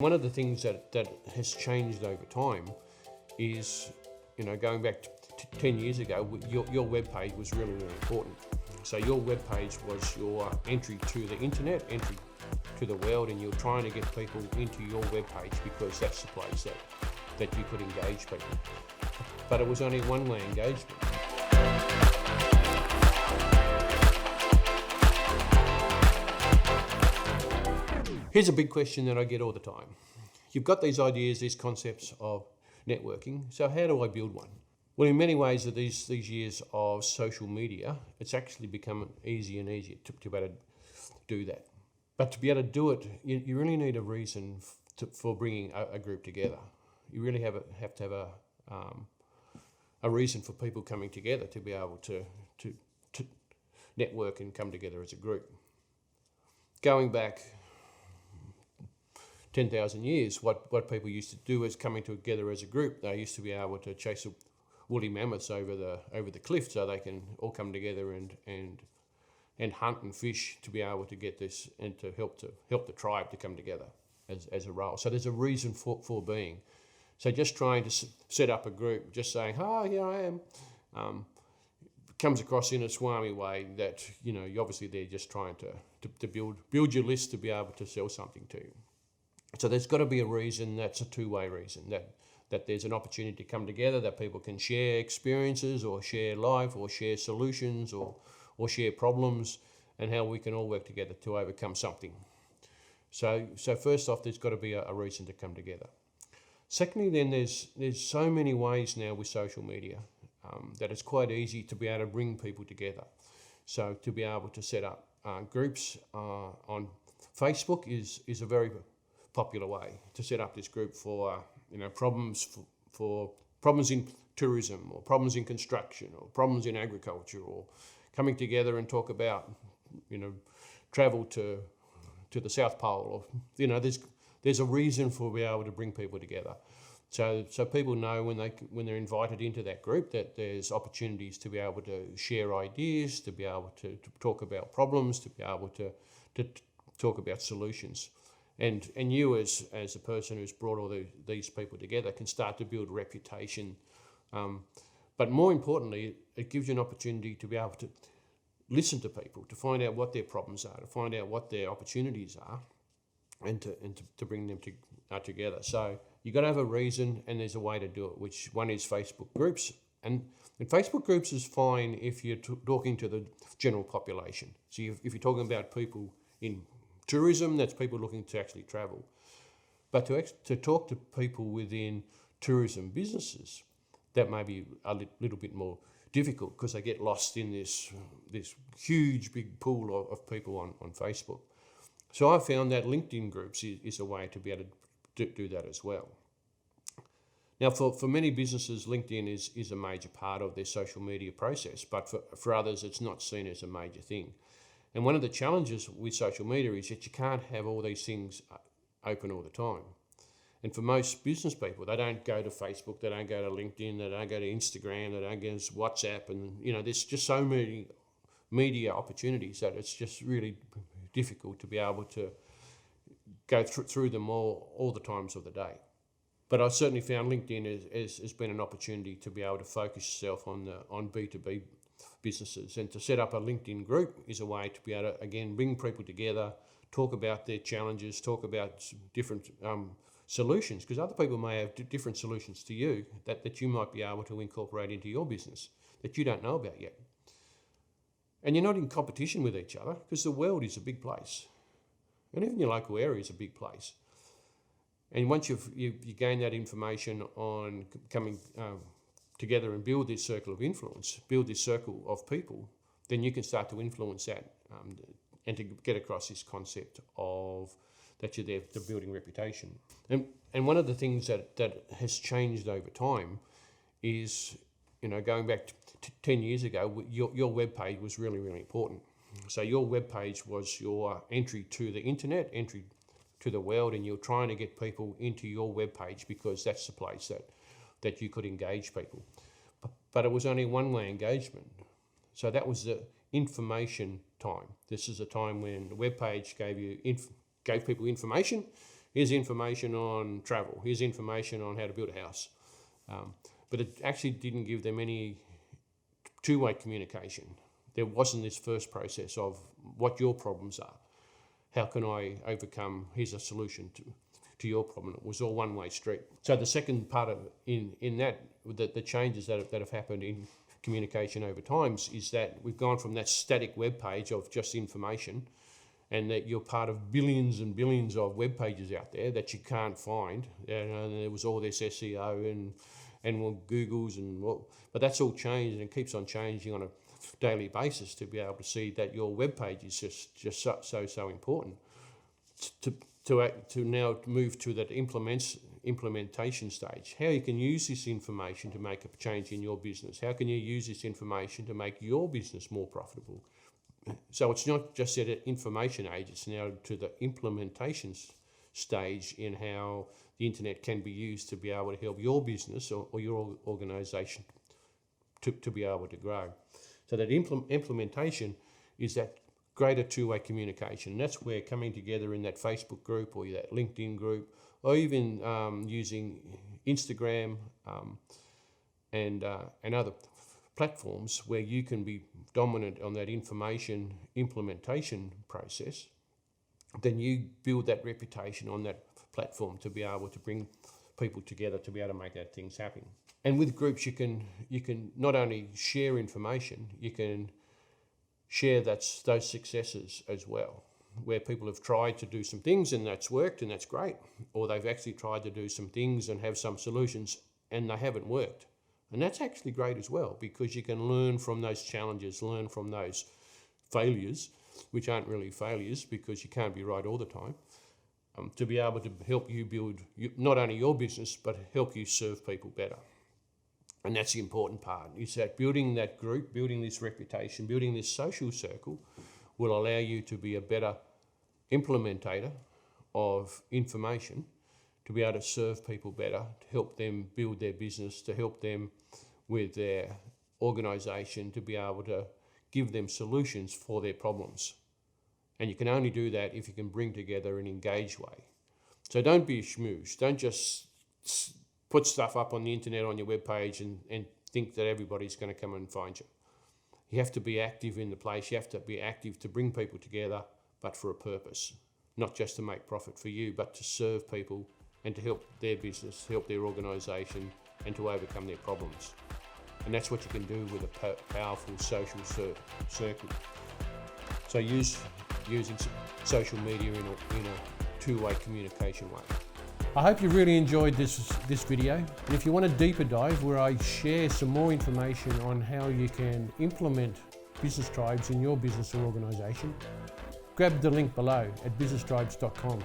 One of the things that has changed over time is, going back to 10 years ago, your web page was really, really important. So your web page was your entry to the internet, entry to the world, and you're trying to get people into your web page because that's the place that you could engage people. But it was only one-way engagement. Here's a big question that I get all the time. You've got these ideas, these concepts of networking, so how do I build one? Well, in many ways, these years of social media, it's actually become easier and easier to be able to do that. But to be able to do it, you really need a reason for bringing a group together. You really have to have a reason for people coming together to be able to network and come together as a group. Going back 10,000 years, what people used to do is coming together as a group. They used to be able to chase woolly mammoths over the cliff, so they can all come together and hunt and fish to be able to get this and to help the tribe to come together as a role. So there's a reason for being. So just trying to set up a group, just saying, "Oh, here I am," comes across in a swami way that obviously they're just trying to build your list to be able to sell something to you. So there's got to be a reason that's a two-way reason, that there's an opportunity to come together, that people can share experiences or share life or share solutions or share problems, and how we can all work together to overcome something. So first off, there's got to be a reason to come together. Secondly, then there's so many ways now with social media that it's quite easy to be able to bring people together. So to be able to set up groups on Facebook is a very popular way to set up this group for problems in tourism, or problems in construction, or problems in agriculture, or coming together and talk about travel to the South Pole, or there's a reason for being able to bring people together. So people know when they're invited into that group that there's opportunities to be able to share ideas, to be able to talk about problems, to be able to talk about solutions. And you as a person who's brought all these people together can start to build reputation. But more importantly, it gives you an opportunity to be able to listen to people, to find out what their problems are, to find out what their opportunities are, and to bring them together. So you've got to have a reason, and there's a way to do it, which one is Facebook groups. And Facebook groups is fine if you're talking to the general population. So if you're talking about people in tourism, that's people looking to actually travel. But to talk to people within tourism businesses, that may be a little bit more difficult because they get lost in this huge big pool of people on Facebook. So I found that LinkedIn groups is a way to be able to do that as well. Now, for many businesses, LinkedIn is a major part of their social media process, but for others, it's not seen as a major thing. And one of the challenges with social media is that you can't have all these things open all the time. And for most business people, they don't go to Facebook, they don't go to LinkedIn, they don't go to Instagram, they don't go to WhatsApp. And, there's just so many media opportunities that it's just really difficult to be able to go through them all the times of the day. But I certainly found LinkedIn has been an opportunity to be able to focus yourself on B2B businesses, and to set up a LinkedIn group is a way to be able to, again, bring people together, talk about their challenges, talk about different solutions, because other people may have different solutions to you that you might be able to incorporate into your business that you don't know about yet. And you're not in competition with each other, because the world is a big place, and even your local area is a big place. And once you gain that information on coming together and build this circle of influence, build this circle of people, then you can start to influence that and to get across this concept of that you're there to building reputation. And one of the things that has changed over time is, going back to 10 years ago, your web page was really, really important. So your web page was your entry to the internet, entry to the world, and you're trying to get people into your web page because that's the place that you could engage people. But it was only one-way engagement. So that was the information time. This is a time when the web page gave people information, Here's information on travel. Here's information on how to build a house. But it actually didn't give them any two-way communication. There wasn't this first process of what your problems are. How can I overcome? Here's a solution to your problem. It was all one-way street. So the second part of in that, the changes that have happened in communication over times is that we've gone from that static web page of just information, and that you're part of billions and billions of web pages out there that you can't find. And there was all this SEO and Google's but that's all changed, and it keeps on changing on a daily basis to be able to see that your web page is just so important. To now move to that implementation stage, how you can use this information to make a change in your business. How can you use this information to make your business more profitable? So it's not just at an information age, it's now to the implementation stage in how the internet can be used to be able to help your business or your organisation to be able to grow. So that implementation is that greater two-way communication. And that's where coming together in that Facebook group or that LinkedIn group, or even using Instagram and other platforms where you can be dominant on that information implementation process, then you build that reputation on that platform to be able to bring people together to be able to make that things happen. And with groups, you can not only share information, you can share those successes as well, where people have tried to do some things and that's worked and that's great, or they've actually tried to do some things and have some solutions and they haven't worked. And that's actually great as well, because you can learn from those challenges, learn from those failures, which aren't really failures because you can't be right all the time, to be able to help you build not only your business, but help you serve people better. And that's the important part, is that building that group, building this reputation, building this social circle will allow you to be a better implementator of information, to be able to serve people better, to help them build their business, to help them with their organisation, to be able to give them solutions for their problems. And you can only do that if you can bring together an engaged way. So don't be a schmooze. Don't just put stuff up on the internet on your webpage and think that everybody's going to come and find you. You have to be active in the place. You have to be active to bring people together, but for a purpose. Not just to make profit for you, but to serve people and to help their business, help their organisation, and to overcome their problems. And that's what you can do with a powerful social circle. So using social media in a two-way communication way. I hope you really enjoyed this video. And if you want a deeper dive where I share some more information on how you can implement business tribes in your business or organisation, grab the link below at businesstribes.com.